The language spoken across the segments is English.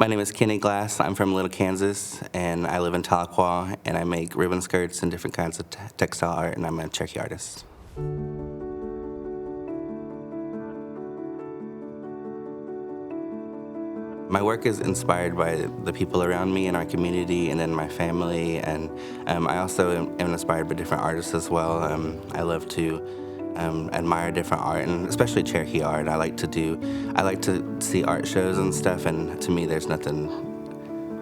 My name is Kenny Glass. I'm from Little Kansas, and I live in Tahlequah, and I make ribbon skirts and different kinds of textile art, and I'm a Cherokee artist. My work is inspired by the people around me in our community and in my family, and I also am inspired by different artists as well. I love to admire different art, and especially Cherokee art. I like to see art shows and stuff, and to me there's nothing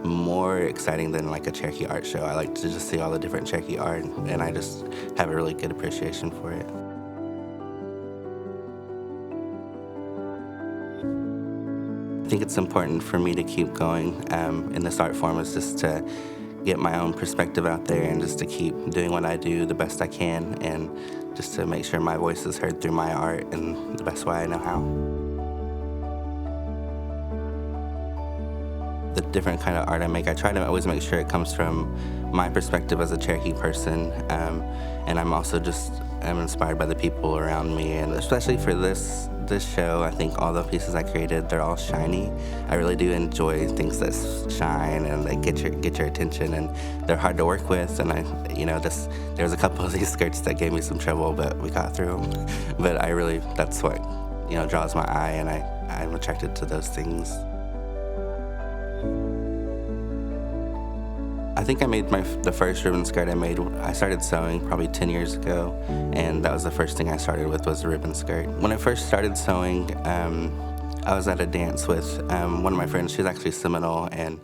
more exciting than like a Cherokee art show. I like to just see all the different Cherokee art, and I just have a really good appreciation for it. I think it's important for me to keep going in this art form is just to get my own perspective out there and just to keep doing what I do the best I can and just to make sure my voice is heard through my art in the best way I know how. The different kind of art I make, I try to always make sure it comes from my perspective as a Cherokee person, and I'm inspired by the people around me, and especially for this show, I think all the pieces I created, they're all shiny. I really do enjoy things that shine and they get your attention, and they're hard to work with. And there was a couple of these skirts that gave me some trouble, but we got through them. But that's what draws my eye, and I'm attracted to those things. I think I made the first ribbon skirt I started sewing probably 10 years ago, and that was the first thing I started with was a ribbon skirt. When I first started sewing, I was at a dance with one of my friends. She's actually Seminole, and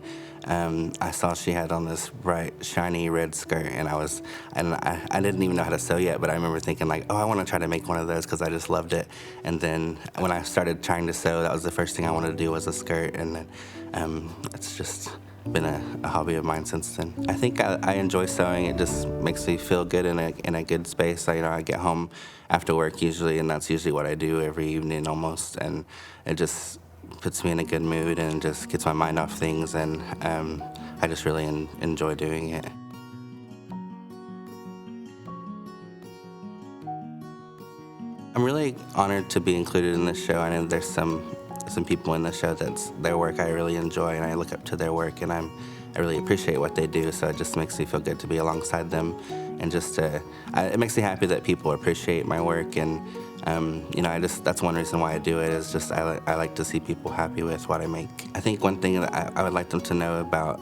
I saw she had on this bright, shiny red skirt, and I didn't even know how to sew yet, but I remember thinking like, oh, I want to try to make one of those because I just loved it. And then when I started trying to sew, that was the first thing I wanted to do was a skirt, and then it's just been a hobby of mine since then. I think I enjoy sewing. It just makes me feel good in a good space. I get home after work usually, and that's usually what I do every evening almost, and it just puts me in a good mood and just gets my mind off things, and I just really enjoy doing it. I'm really honored to be included in this show. I know there's some people in the show that's their work I really enjoy, and I look up to their work, and I really appreciate what they do, so it just makes me feel good to be alongside them, and it makes me happy that people appreciate my work, and that's one reason why I do it is just I like to see people happy with what I make. I think one thing that I would like them to know about,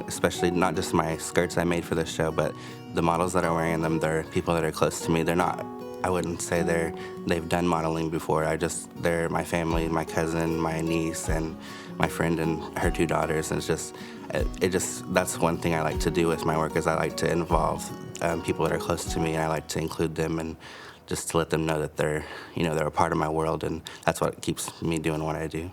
especially not just my skirts I made for this show, but the models that are wearing them, they're people that are close to me. I wouldn't say they've done modeling before. They're my family, my cousin, my niece, and my friend and her two daughters. And that's one thing I like to do with my work is I like to involve people that are close to me, and I like to include them and just to let them know that they're a part of my world, and that's what keeps me doing what I do.